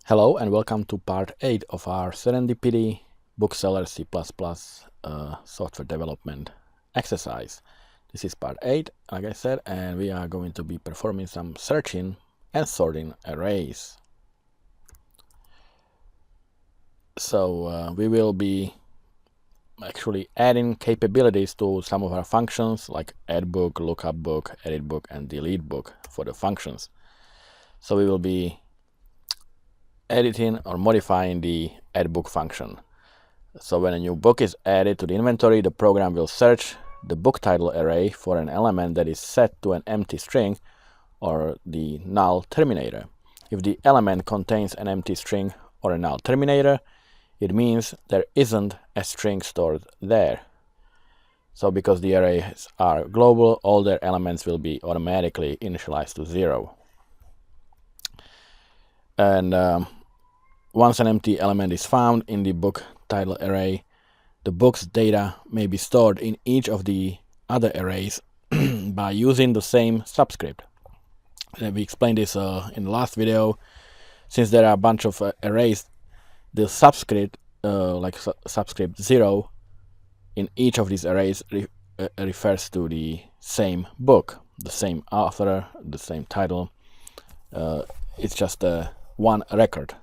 Hello and welcome to part 8 of our Serendipity Booksellers C++ software development exercise. This is part 8, like I said, and we are going to be performing some searching and sorting arrays. So we will be actually adding capabilities to some of our functions like addBook, lookUpBook, editBook, and deleteBook for the functions. So we will be editing or modifying the addBook function. So when a new book is added to the inventory, the program will search the book title array for an element that is set to an empty string or the null terminator. If the element contains an empty string or a null terminator, it means there isn't a string stored there. So because the arrays are global, all their elements will be automatically initialized to 0. And once an empty element is found in the book title array, the book's data may be stored in each of the other arrays by using the same subscript. We explained this in the last video. Since there are a bunch of arrays, the subscript, like subscript 0, in each of these arrays refers to the same book, the same author, the same title. It's just one record.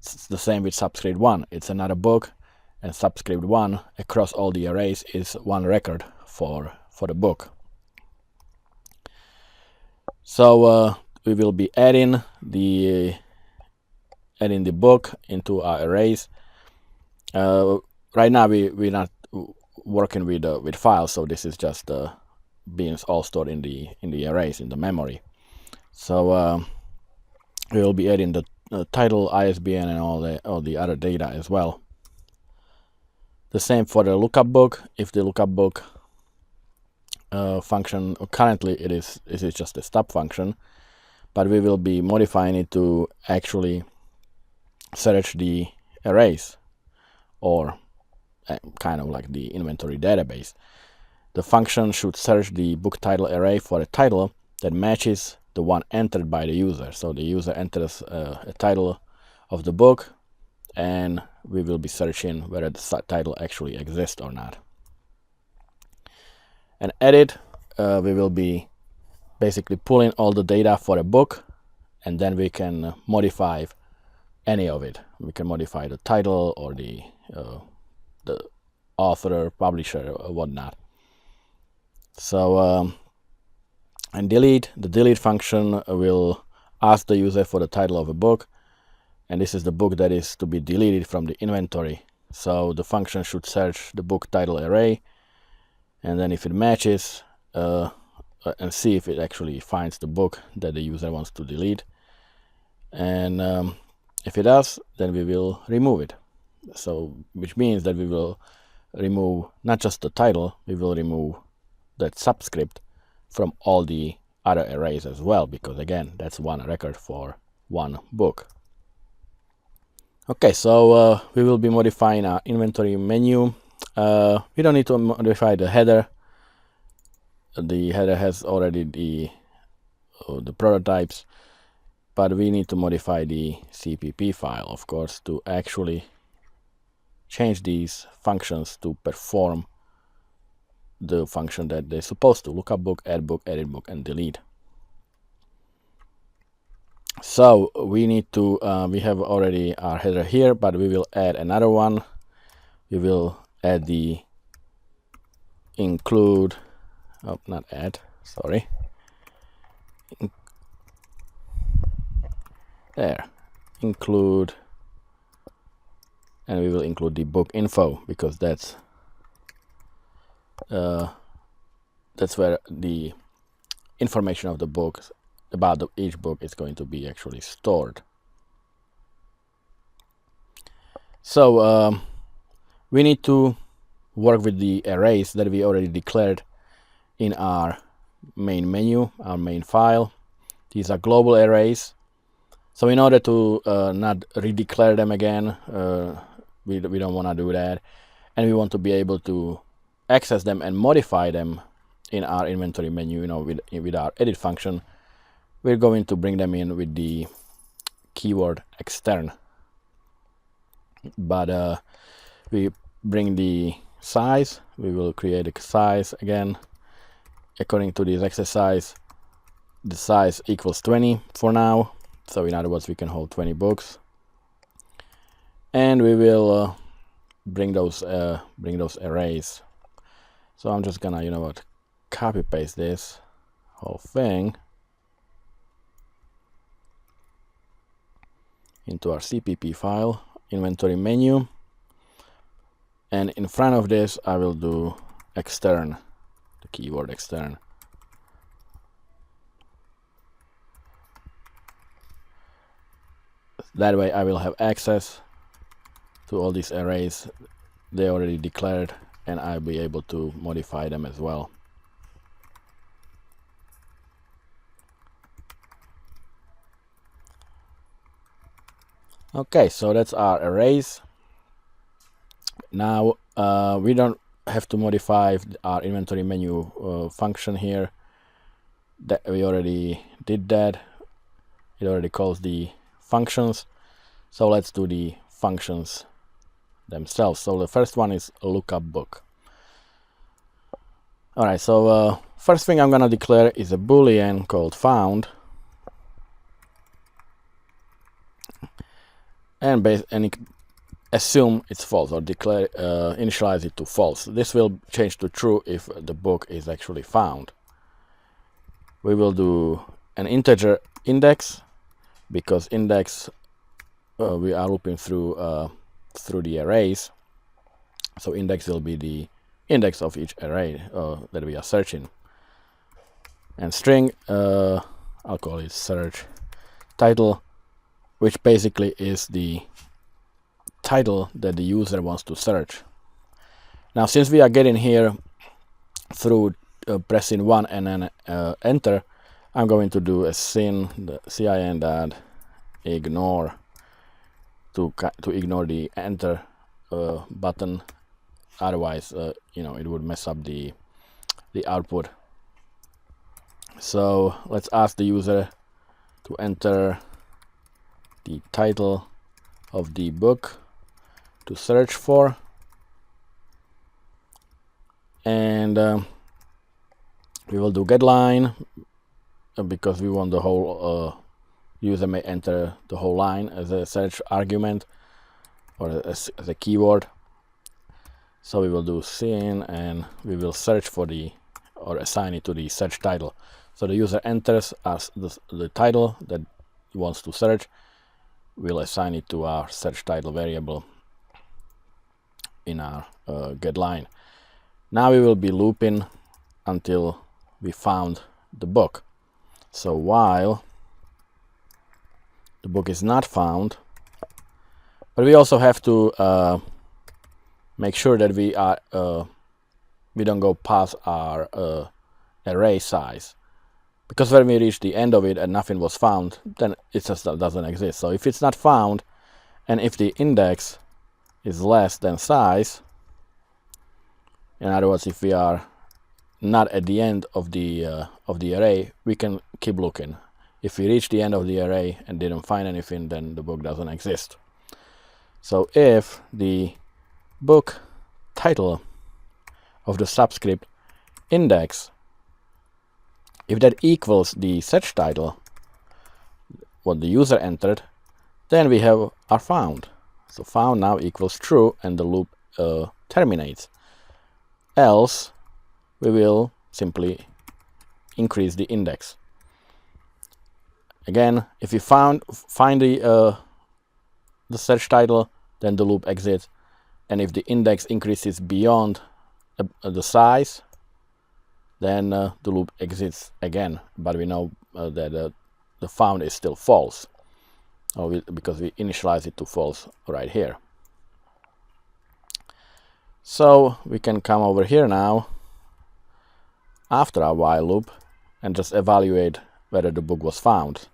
It's the same with subscript 1. It's another book, and subscript 1 across all the arrays is one record for the book. So we will be adding the book into our arrays. Right now we're not working with files, so this is just being all stored in the arrays in the memory. So we will be adding the title, ISBN, and all the other data as well. The same for the lookUpBook. If the lookUpBook function, currently it is just a stub function, but we will be modifying it to actually search the arrays, or kind of like the inventory database. The function should search the book title array for a title that matches the one entered by the user. So the user enters a title of the book, and we will be searching whether the title actually exists or not. And edit, we will be basically pulling all the data for a book, and then we can modify any of it. We can modify the title or the author, publisher, or whatnot. So and the delete function will ask the user for the title of a book, and this is the book that is to be deleted from the inventory. So the function should search the book title array, and then if it matches, and see if it actually finds the book that the user wants to delete. And if it does, then we will remove it. So which means that we will remove not just the title, we will remove that subscript from all the other arrays as well, because again, that's one record for one book. Okay, so we will be modifying our inventory menu. We don't need to modify the header. The header has already the prototypes, but we need to modify the CPP file, of course, to actually change these functions to perform the function that they're supposed to: lookUpBook, addBook, editBook, and delete. So we need to we have already our header here, but we will add another one. We will add the include, oh, not add, sorry, there, include, and we will include the book info, because that's where the information of the book about each book is going to be actually stored. So we need to work with the arrays that we already declared in our main menu, our main file. These are global arrays. So in order to not redeclare them again, we don't want to do that, and we want to be able to access them and modify them in our inventory menu, with our edit function. We're going to bring them in with the keyword extern. But we bring the size. We will create a size again according to this exercise. The size equals 20 for now, so in other words we can hold 20 books, and we will bring those arrays. So I'm just gonna, you know what, copy paste this whole thing into our CPP file, inventory menu, and in front of this I will do extern, the keyword extern. That way I will have access to all these arrays. They already declared, and I'll be able to modify them as well. Okay, so that's our arrays. Now we don't have to modify our inventory menu function here. That we already did that. It already calls the functions. So let's do the functions themselves. So the first one is lookUpBook. Alright, so first thing I'm gonna declare is a boolean called found, and assume it's false, or declare initialize it to false. This will change to true if the book is actually found. We will do an integer index, because index we are looping through the arrays, so index will be the index of each array that we are searching. And string, I'll call it search title, which basically is the title that the user wants to search. Now since we are getting here through pressing 1 and then enter, I'm going to do a cin dot ignore to ignore the enter button. Otherwise you know, it would mess up the output. So let's ask the user to enter the title of the book to search for, and we will do getLine because we want the whole user may enter the whole line as a search argument or as a keyword. So we will do cin, and we will search for or assign it to the search title. So the user enters as the title that he wants to search. We'll assign it to our search title variable in our getLine. Now we will be looping until we found the book. So while the book is not found, but we also have to make sure that we don't go past our array size, because when we reach the end of it and nothing was found, then it just doesn't exist. So if it's not found, and if the index is less than size, in other words, if we are not at the end of the array, we can keep looking. If we reach the end of the array and didn't find anything, then the book doesn't exist. So if the book title of the subscript index, if that equals the search title, what the user entered, then we have our found. So found now equals true, and the loop terminates. Else, we will simply increase the index. Again, if we find the search title, then the loop exits, and if the index increases beyond the size, then the loop exits again. But we know that the found is still false, because we initialize it to false right here. So we can come over here now after our while loop and just evaluate whether the book was found.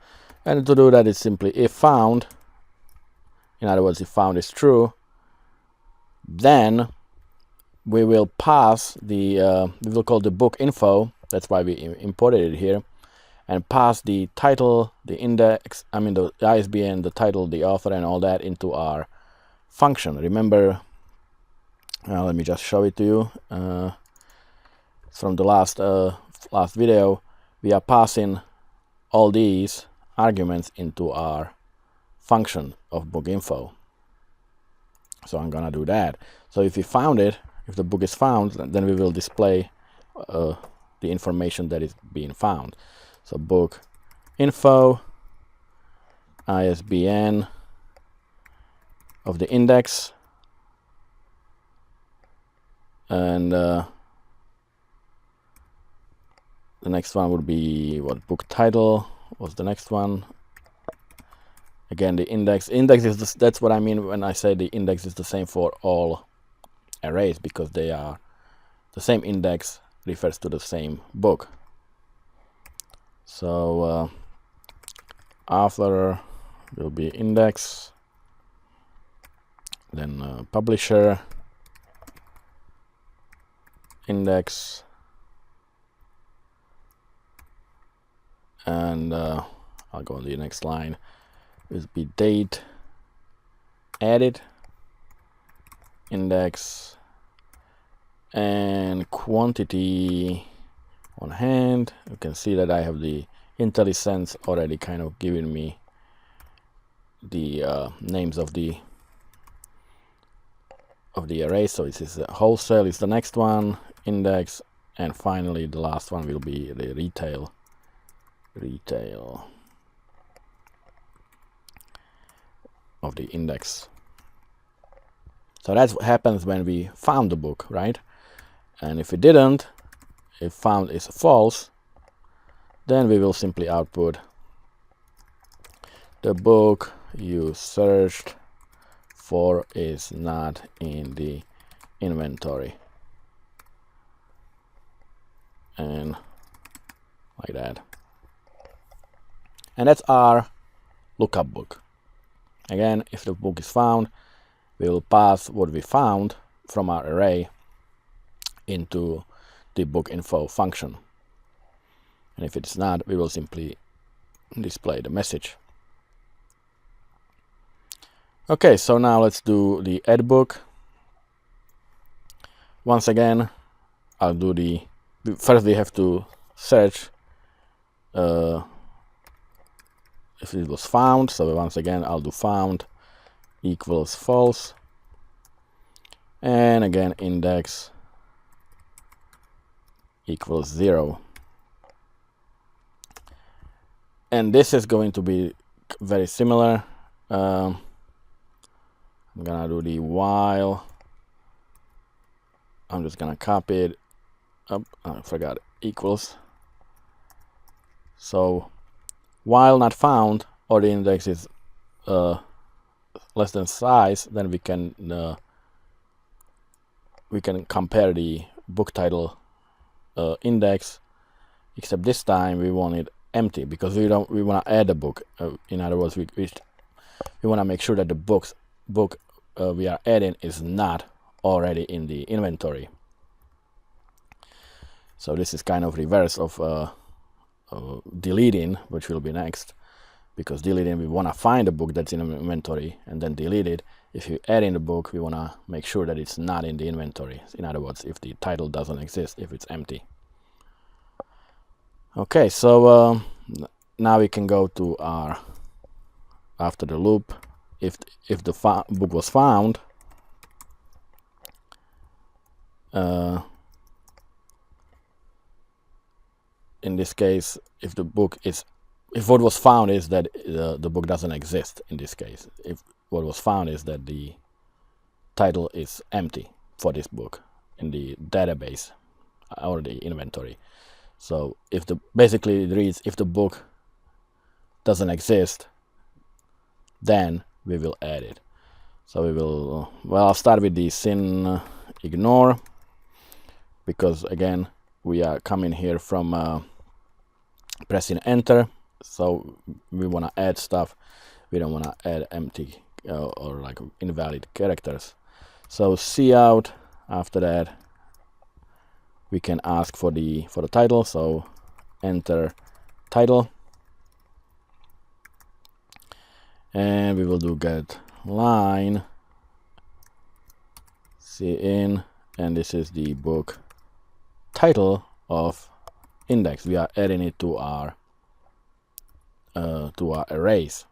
And to do that, it's simply if found. In other words, if found is true, then we will pass we will call the book info. That's why we imported it here, and pass the title, the index, the ISBN, the title, the author, and all that into our function. Remember, let me just show it to you. From the last video, we are passing all these arguments into our function of book info. So I'm gonna do that. So if we found it, if the book is found, then we will display the information that is being found. So book info, ISBN of the index, and the next one would be what book title was the next one. Again, the index. Index is that's what I mean when I say the index is the same for all arrays, because they are the same index refers to the same book. So author will be index, then publisher index, and I'll go on the next line. It will be date, edit, index, and quantity on hand. You can see that I have the IntelliSense already kind of giving me the names of the array. So this is wholesale is the next one, index, and finally the last one will be the retail of the index. So that's what happens when we found the book, right? And if we didn't, if found is false, then we will simply output the book you searched for is not in the inventory, and like that. And that's our lookUpBook. Again, if the book is found, we will pass what we found from our array into the book info function. And if it's not, we will simply display the message. Okay, so now let's do the addBook. Once again, I'll do the first we have to search if it was found. So once again, I'll do found equals false, and again index equals 0. And this is going to be very similar. I'm gonna do the while. I'm just gonna copy it up. I forgot it. Equals. So while not found, or the index is less than size, then we can compare the book title index, except this time we want it empty, because we want to add a book. In other words, we want to make sure that the book we are adding is not already in the inventory. So this is kind of reverse of deleting, which will be next, because deleting, we want to find a book that's in the inventory and then delete it. If you add in the book, we want to make sure that it's not in the inventory. In other words, if the title doesn't exist, if it's empty. Okay, so now we can go to our after the loop. If the book was found, in this case, if what was found is that the book doesn't exist, in this case, if what was found is that the title is empty for this book in the database or the inventory. So basically it reads, if the book doesn't exist, then we will add it. So we will, well, I'll start with the sin ignore, because again we are coming here from pressing enter, so we want to add stuff. We don't want to add empty or like invalid characters. So cout, after that we can ask for the title, so enter title, and we will do get line cin, and this is the book title of index. We are adding it to our arrays.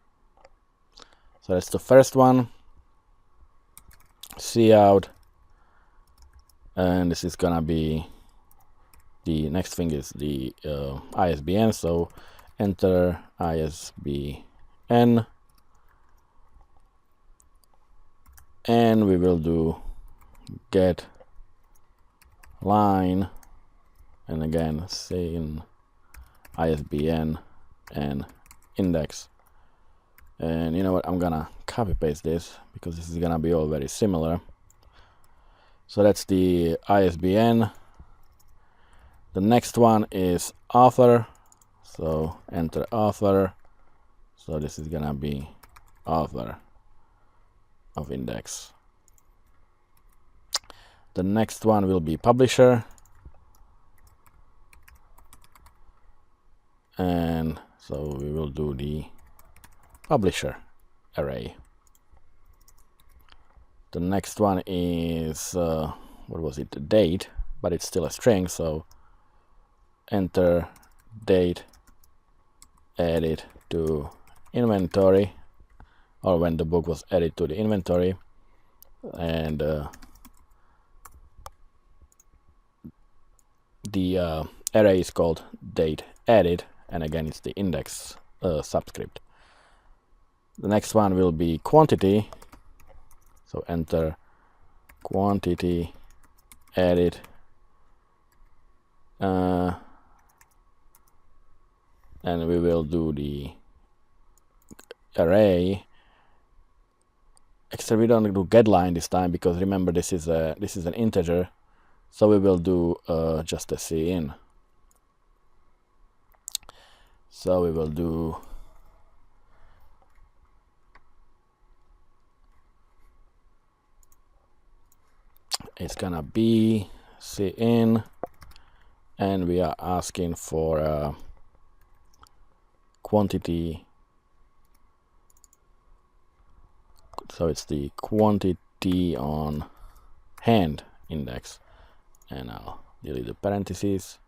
So that's the first one. Cout, and this is gonna be the next thing is the ISBN. So enter ISBN, and we will do get line, and again cin ISBN and index. And you know what, I'm gonna copy paste this because this is gonna be all very similar. So that's the ISBN. The next one is author, so enter author. So this is gonna be author of index. The next one will be publisher, and so we will do the publisher array. The next one is what was it, the date, but it's still a string, so enter date, add it to inventory, or when the book was added to the inventory, and the array is called date added, and again it's the index subscript. The next one will be quantity, so enter quantity, added, and we will do the array, except we don't do getLine this time because remember this is an integer, so we will do just a cin. So we will do it's gonna be cin, and we are asking for quantity, so it's the quantity on hand index, and I'll delete the parentheses,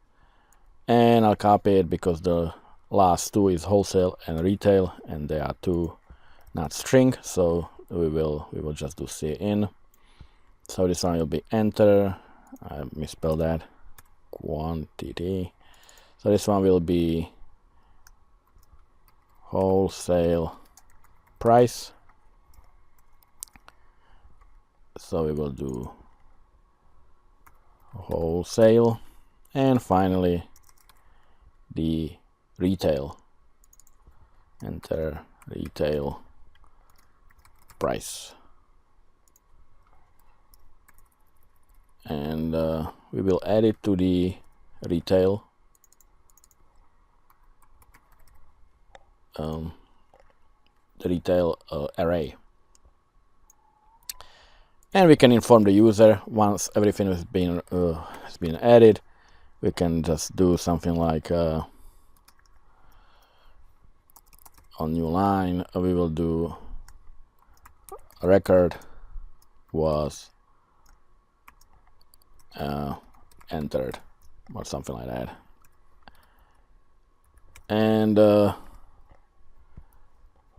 and I'll copy it because the last two is wholesale and retail, and they are two not string, so we will just do cin. So this one will be enter, I misspelled that, quantity. So this one will be wholesale price. So we will do wholesale, and finally the retail, enter retail price. And we will add it to the retail array, and we can inform the user once everything has been added. We can just do something like on new line we will do record was entered, or something like that. And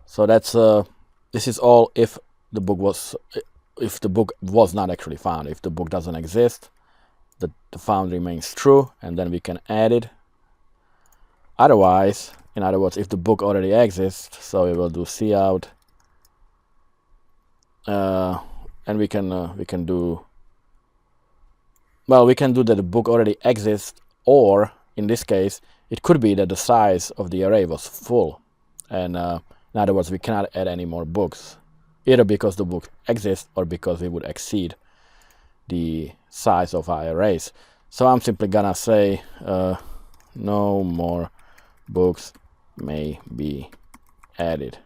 so that's this is all if the book was not actually found. If the book doesn't exist, the found remains true, and then we can add it. Otherwise, in other words, if the book already exists, so we will do cout, and we can do, well, we can do that the book already exists, or in this case it could be that the size of the array was full, and in other words we cannot add any more books, either because the book exists or because we would exceed the size of our arrays. So I'm simply gonna say no more books may be added.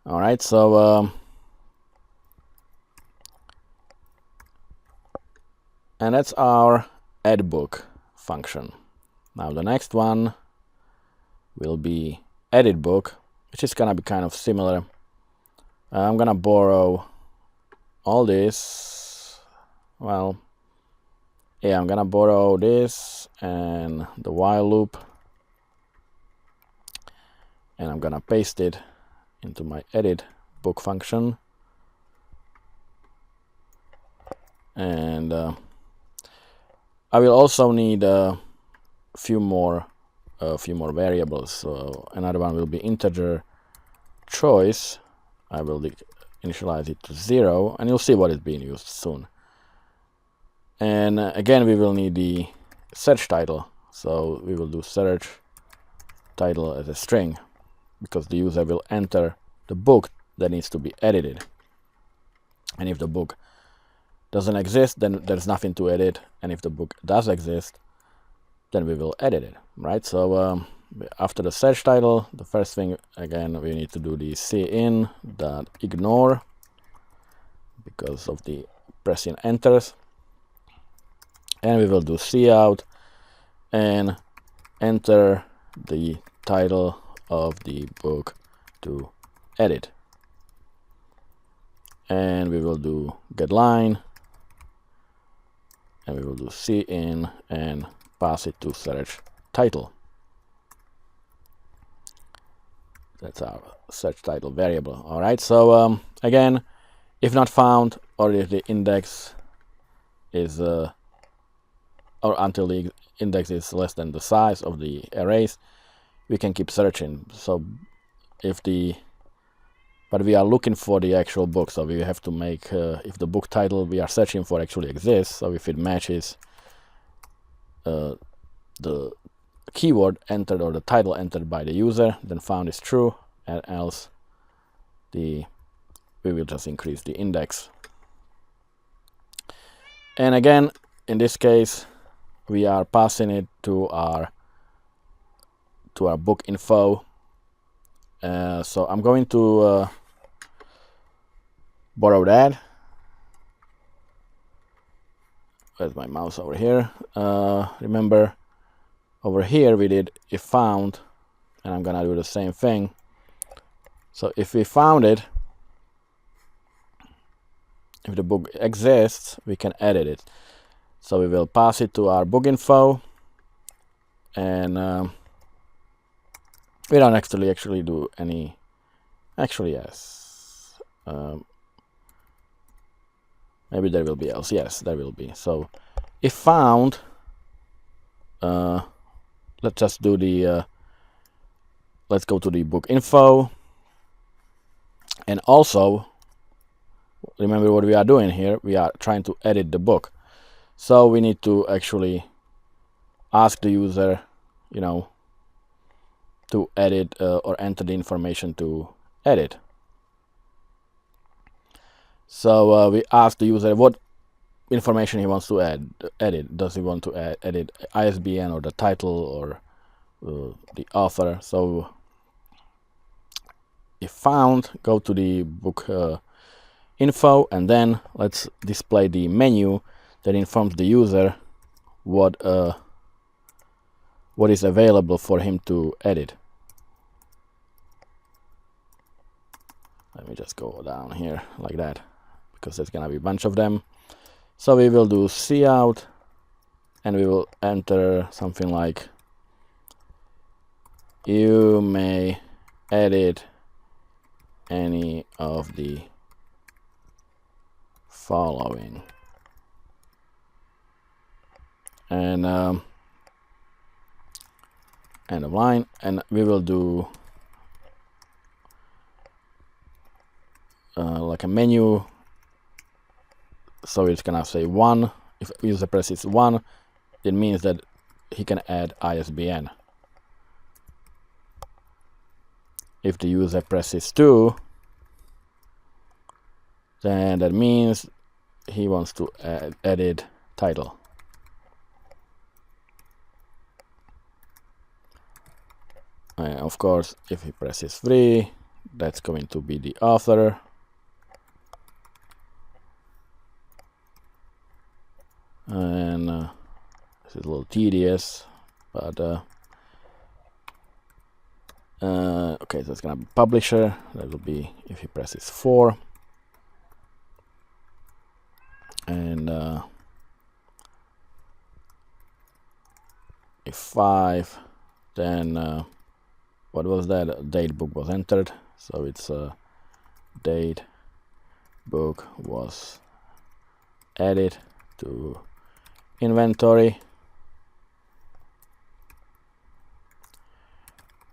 All right, so and that's our addBook function. Now the next one will be editBook, which is gonna be kind of similar. I'm gonna borrow all this. Well, yeah, I'm gonna borrow this and the while loop, and I'm gonna paste it into my editBook function. And I will also need a few more variables. So another one will be integer choice. I will initialize it to 0, and you'll see what is being used soon. And again, we will need the search title. So we will do search title as a string, because the user will enter the book that needs to be edited. And if the book doesn't exist, then there's nothing to edit. And if the book does exist, then we will edit it, right? So after the search title, the first thing, again, we need to do the cin.ignore because of the pressing enters. And we will do cout and enter the title of the book to edit. And we will do getLine, and we will do cin and pass it to search title. That's our search title variable. All right, so again, if not found, or if the index is or until the index is less than the size of the arrays, we can keep searching. So but we are looking for the actual book, so we have to make if the book title we are searching for actually exists, so if it matches the keyword entered or the title entered by the user, then found is true, and else we will just increase the index. And again, in this case, we are passing it to our book info. So I'm going to borrow that. Where's my mouse? Over here. Remember, over here we did if found, and I'm gonna do the same thing. So if we found it, if the book exists, we can edit it. So we will pass it to our book info, and we don't actually do any. Actually, yes. Maybe there will be else. Yes, there will be. So if found, let's just do the. Let's go to the book info, and also remember what we are doing here. We are trying to edit the book, so we need to actually ask the user, to edit or enter the information to edit. So we ask the user what information he wants to edit. Does he want to edit ISBN or the title or the author? So if found, go to the book info, and then let's display the menu that informs the user what is available for him to edit. Let me just go down here like that, because there's gonna be a bunch of them. So we will do cout, and we will enter something like, you may edit any of the following. And end of line, and we will do like a menu. So it's gonna say 1. If user presses 1, it means that he can add ISBN. If the user presses 2, then that means he wants to edit title. And of course, if he presses 3, that's going to be the author. And this is a little tedious, but okay, so it's gonna be publisher. That will be if he presses 4, and if 5, then what was that? deleteBook was entered, so it's deleteBook was added to inventory,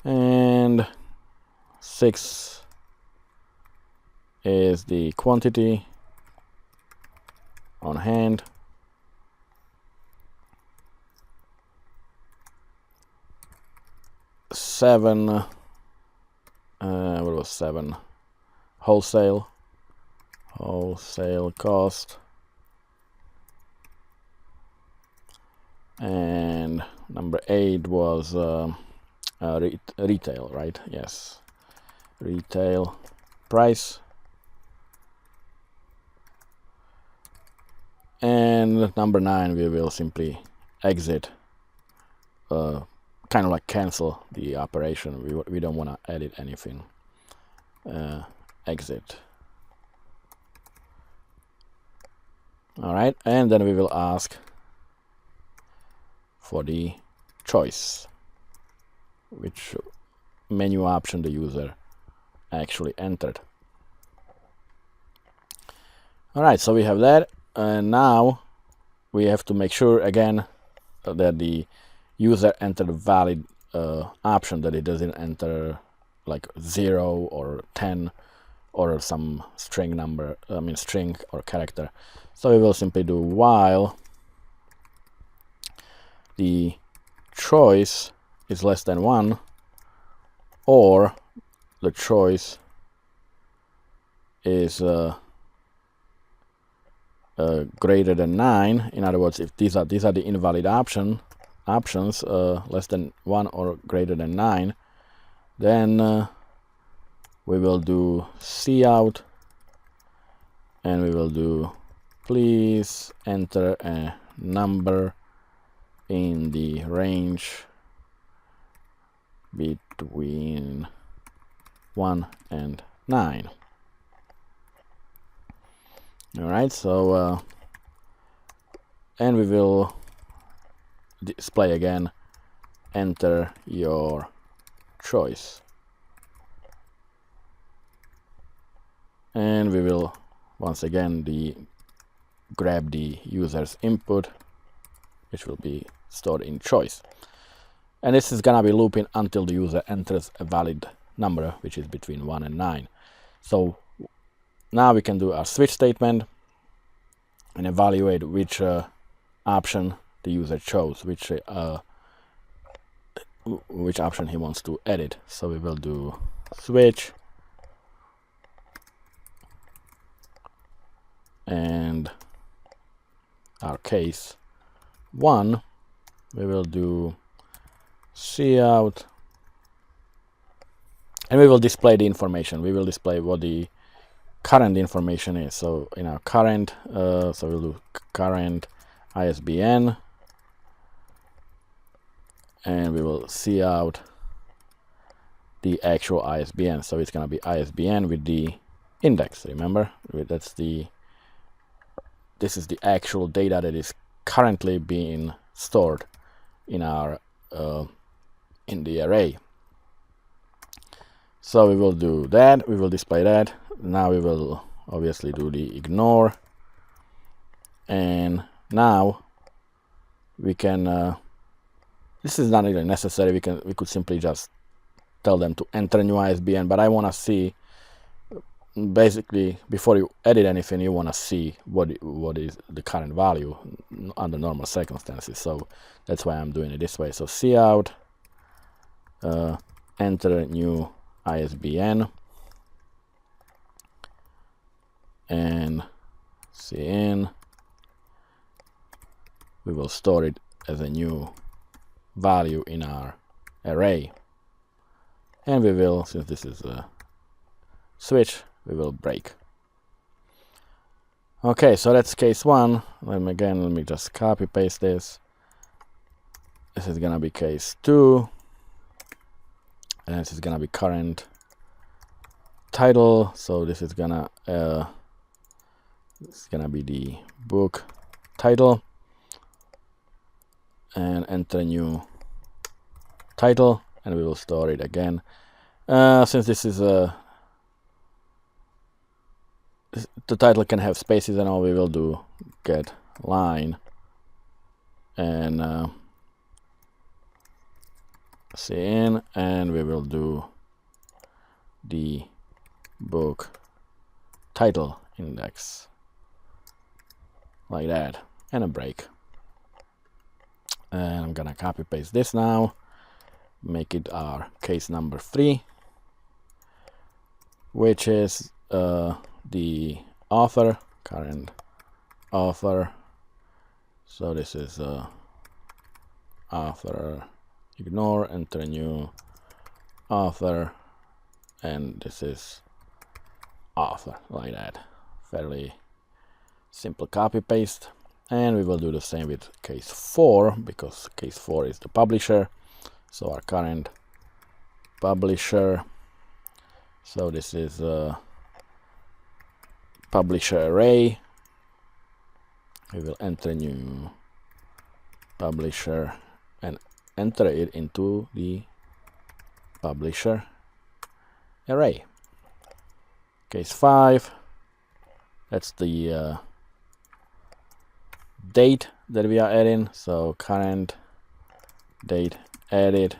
and 6 is the quantity on hand. Seven, what was 7? Wholesale cost, and number 8 was retail, right? Yes, retail price, and number 9 we will simply exit, kind of like cancel the operation. We don't want to edit anything. Exit. All right, and then we will ask for the choice, which menu option the user actually entered. All right, so we have that, and now we have to make sure again that the user entered a valid option, that it doesn't enter like 0 or 10 or some string number, string or character. So we will simply do while the choice is less than 1, or the choice is greater than 9. In other words, if these are the invalid options, less than 1 or greater than 9, then we will do cout, and we will do please enter a number in the range between 1 and 9. All right, so and we will display again enter your choice, and we will once again grab the user's input, which will be stored in choice, and this is gonna be looping until the user enters a valid number, which is between 1 and 9. So now we can do our switch statement and evaluate which option the user chose, which option he wants to edit. So we will do switch, and our case 1, we will do cout, and we will display the information. We will display what the current information is. So in our current, so we'll do current ISBN, and we will cout the actual ISBN. So it's going to be ISBN with the index. Remember, this is the actual data that is currently being stored in our in the array. So we will do that. We will display that. Now we will obviously do the ignore, and now we can this is not really necessary. We could simply just tell them to enter a new ISBN, but I want to see, basically before you edit anything, you want to see what is the current value under normal circumstances. So that's why I'm doing it this way. So cout enter a new ISBN, and cin, we will store it as a new value in our array, and we will, since this is a switch, we will break. Okay, so that's case 1. Let me just copy paste this, This is gonna be case 2, and this is gonna be current title. So this is gonna be the book title, and enter a new title, and we will store it again. Since this is the title can have spaces and all, we will do get line and cin, and we will do the book title index like that, and a break. And I'm gonna copy paste this now, make it our case number 3, which is the author, current author. So this is author, ignore, enter a new author, and this is author, like that. Fairly simple copy paste. And we will do the same with case 4, because case 4 is the publisher. So our current publisher. So this is a publisher array. We will enter a new publisher and enter it into the publisher array. Case 5, that's the date that we are adding. So current date added,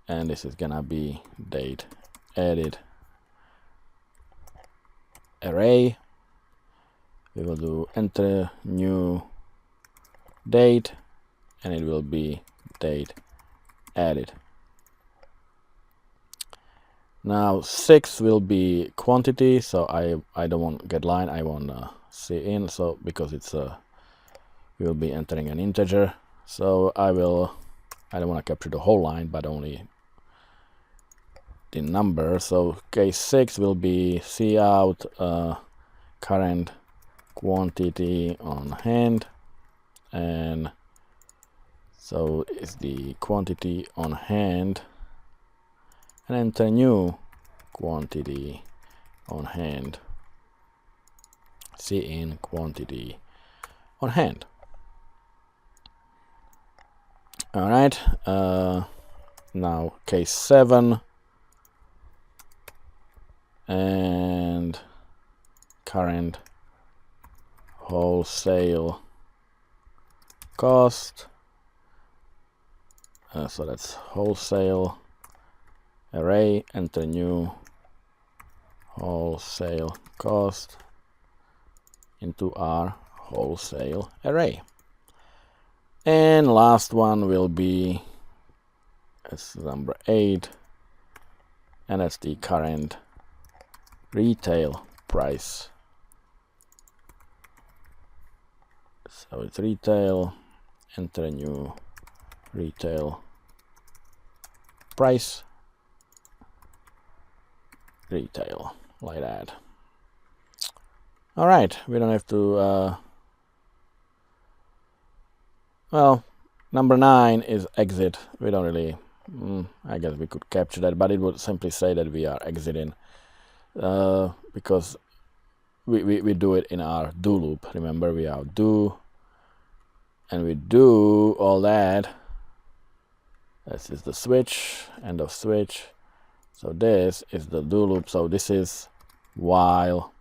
and this is gonna be date added array. We will do enter new date, and it will be date added. Now 6 will be quantity, so I don't want get line, I want cin, so because it's we will be entering an integer, so I don't want to capture the whole line but only the number. So case 6 will be cout current quantity on hand, and so it's the quantity on hand, and enter new quantity on hand, cin quantity on hand. All right, now case 7, and current wholesale cost. So that's wholesale array, enter new wholesale cost into our wholesale array. And last one will be, that's number 8, and that's the current retail price. So it's retail, enter a new retail price, retail, like that. All right, we don't have to well, number 9 is exit. We don't really I guess we could capture that, but it would simply say that we are exiting because we do it in our do loop. Remember, we are do, and we do all that. This is the switch, end of switch. So this is the do loop. So this is while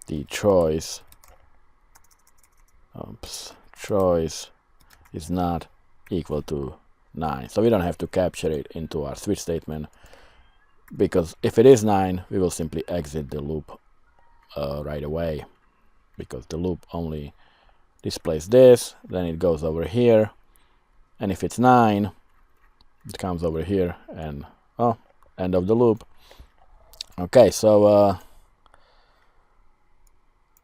the choice is not equal to 9. So we don't have to capture it into our switch statement, because if it is 9, we will simply exit the loop right away, because the loop only displays this, then it goes over here, and if it's 9, it comes over here, and end of the loop. Okay, so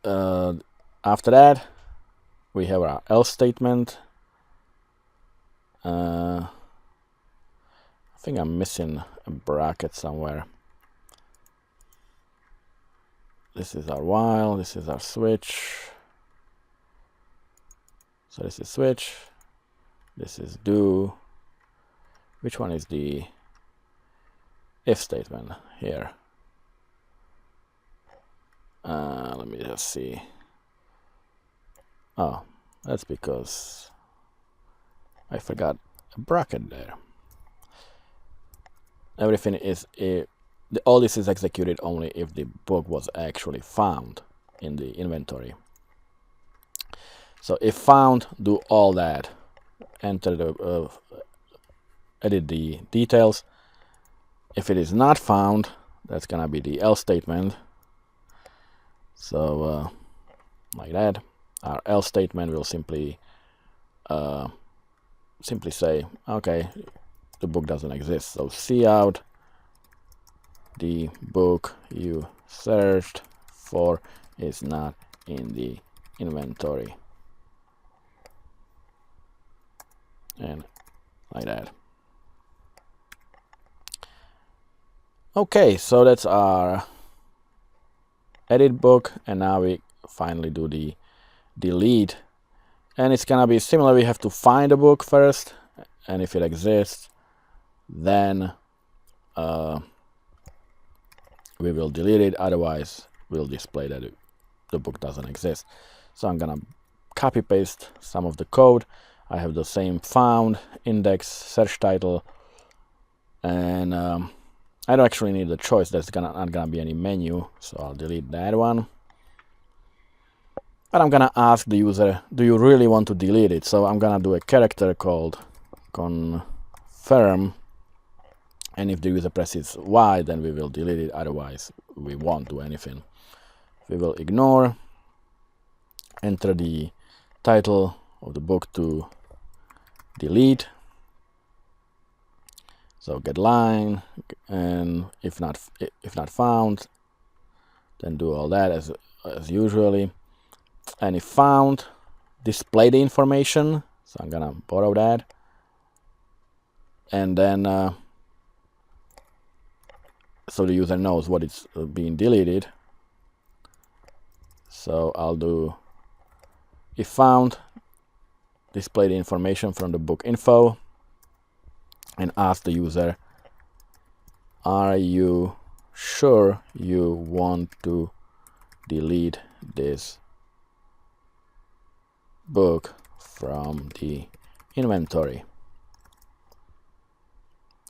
after that we have our else statement. I think I'm missing a bracket somewhere. This is our while, this is our switch. So this is switch, This is do. Which one is the if statement here? Let me just see. Oh, that's because I forgot a bracket there. Everything is all this is executed only if the book was actually found in the inventory. So if found, do all that. Enter the edit the details. If it is not found, that's gonna be the else statement. So like that. Our else statement will simply say, okay, the book doesn't exist. So cout the book you searched for is not in the inventory. And like that. Okay, so that's our editBook, and now we finally do the delete, and it's gonna be similar. We have to find a book first, and if it exists, then we will delete it. Otherwise, we'll display that the book doesn't exist. So I'm gonna copy paste some of the code. I have the same found, index, search title, and I don't actually need the choice. There's not gonna be any menu, so I'll delete that one. But I'm gonna ask the user, do you really want to delete it? So I'm gonna do a character called confirm, and if the user presses Y, then we will delete it. Otherwise, we won't do anything. We will ignore, enter the title of the book to delete. So get line, and if not found, then do all that as usually. And if found, display the information. So I'm gonna borrow that, and then so the user knows what is being deleted. So I'll do if found, display the information from the book info, and ask the user, are you sure you want to delete this book from the inventory?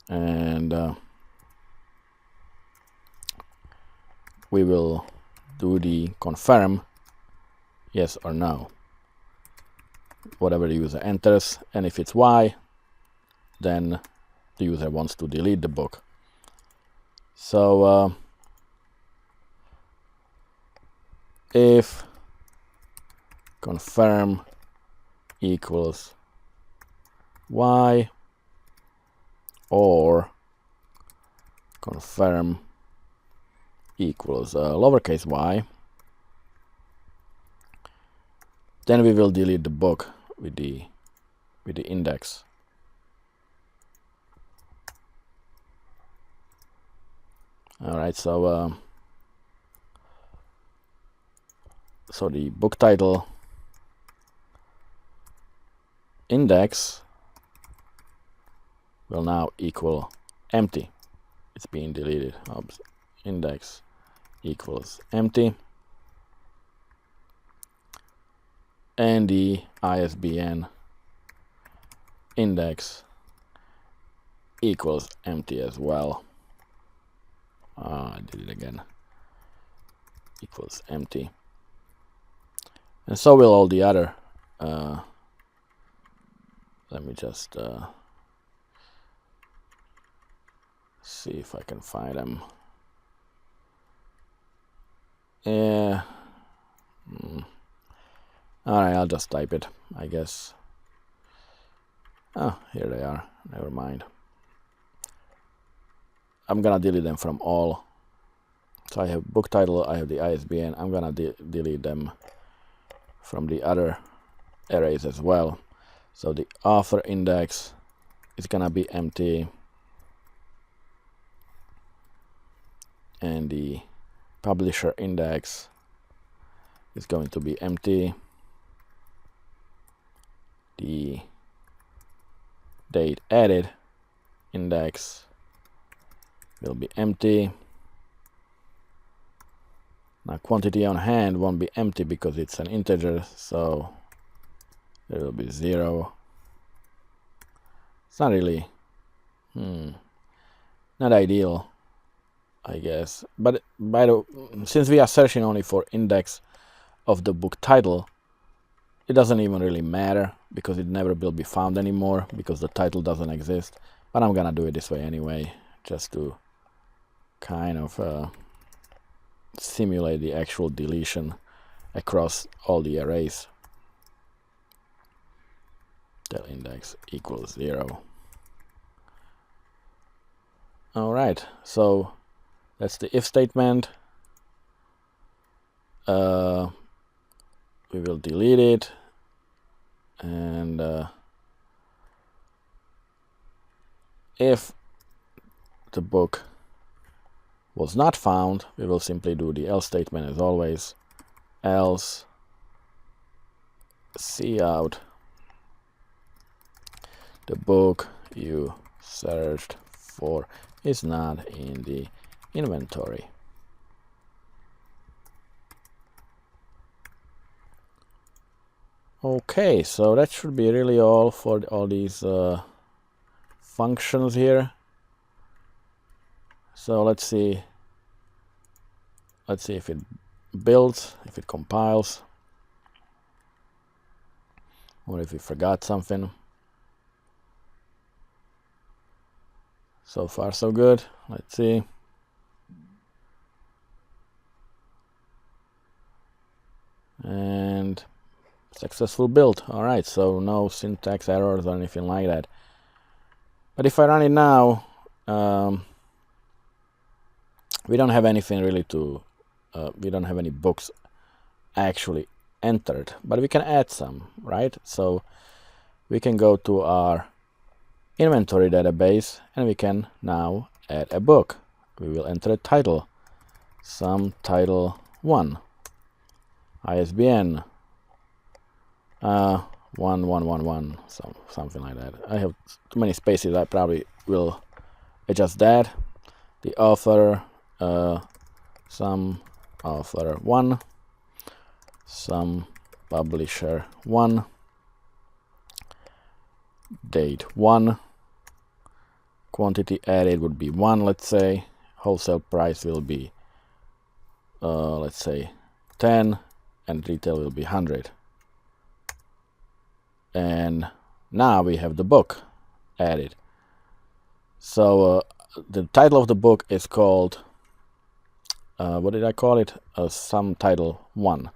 And we will do the confirm yes or no, whatever the user enters, and if it's Y, then the user wants to delete the book. So if confirm equals Y, or confirm equals lowercase y, then we will delete the book with the index. All right, so so the book title index will now equal empty. It's being deleted. Oops. Index equals empty, and the ISBN index equals empty as well. I did it again. Equals empty, and so will all the other. Let me just see if I can find them. Yeah. Alright, I'll just type it, I guess. Oh, here they are. Never mind. I'm gonna delete them from all. So I have book title, I have the ISBN. I'm gonna delete them from the other arrays as well. So the author index is gonna be empty, and the publisher index is going to be empty. The date added index will be empty. Now quantity on hand won't be empty because it's an integer, so there will be 0. It's not really not ideal, I guess. But since we are searching only for index of the book title, it doesn't even really matter because it never will be found anymore because the title doesn't exist. But I'm gonna do it this way anyway, just to kind of simulate the actual deletion across all the arrays. Del index equals 0. Alright, so that's the if statement. We will delete it, and if the book was not found, we will simply do the else statement as always. Else cout the book you searched for is not in the inventory. Okay, so that should be really all for all these functions here. So let's see if it builds, if it compiles, or if we forgot something. So far so good. Let's see. And successful build. Alright, so no syntax errors or anything like that. But if I run it now, we don't have anything really to, we don't have any books actually entered, but we can add some, right? So we can go to our inventory database and we can now add a book. We will enter a title, some title 1, ISBN 1111, something like that. I have too many spaces. I probably will adjust that. The author, some author 1, some publisher 1, date 1, quantity added would be 1, let's say. Wholesale price will be let's say 10, and retail will be 100. And now we have the book added. So the title of the book is called, what did I call it? Some title 1.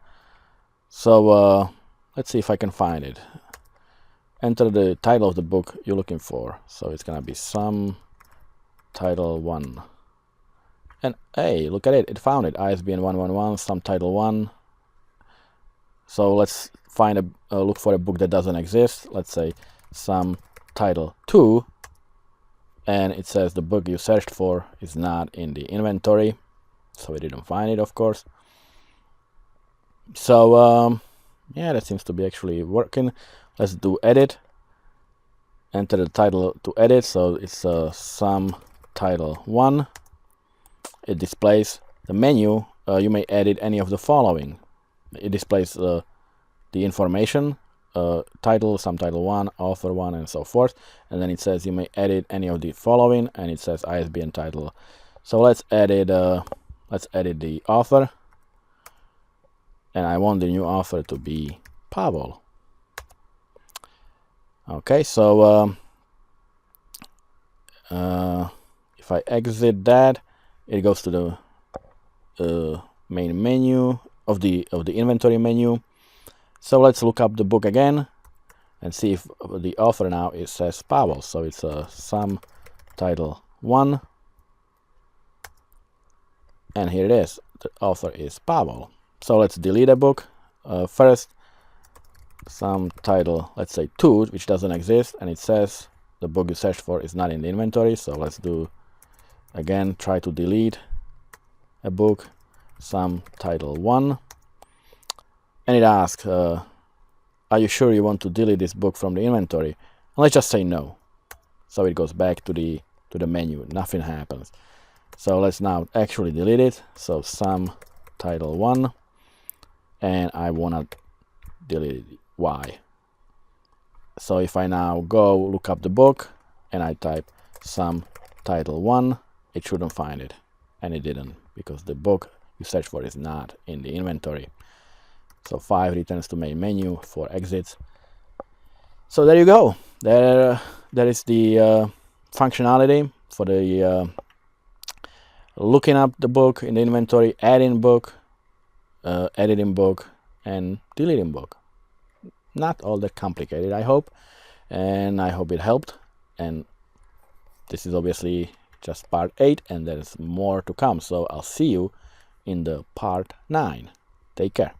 So let's see if I can find it. Enter the title of the book you're looking for. So it's gonna be some title 1. And hey, look at it, it found it. ISBN 111, some title 1. So let's find look for a book that doesn't exist. Let's say some title 2, and it says the book you searched for is not in the inventory, so we didn't find it, of course. So yeah, that seems to be actually working. Let's do edit, enter the title to edit. So it's some title 1. It displays the menu. You may edit any of the following. It displays the information, title, some title 1, author 1, and so forth. And then it says you may edit any of the following, and it says ISBN title. So let's edit the author, and I want the new author to be Pavel. Okay, so if I exit that, it goes to the main menu of the inventory menu. So let's look up the book again and see if the author now says Pavel. So it's some title 1, and here it is. The author is Pavel. So let's delete a book first. Some title, let's say 2, which doesn't exist, and it says the book you searched for is not in the inventory. So let's do again, try to delete a book, some title 1. And it asks, are you sure you want to delete this book from the inventory? And let's just say no. So it goes back to the menu. Nothing happens. So let's now actually delete it. So sum title 1, and I want to delete it. Why? So if I now go look up the book and I type sum title 1, it shouldn't find it, and it didn't, because the book you search for is not in the inventory. So 5 returns to main menu, 4 exits. So there you go. There is the functionality for the looking up the book in the inventory, adding book, editing book, and deleting book. Not all that complicated, I hope, and I hope it helped. And this is obviously just part 8, and there's more to come. So I'll see you in the part 9. Take care.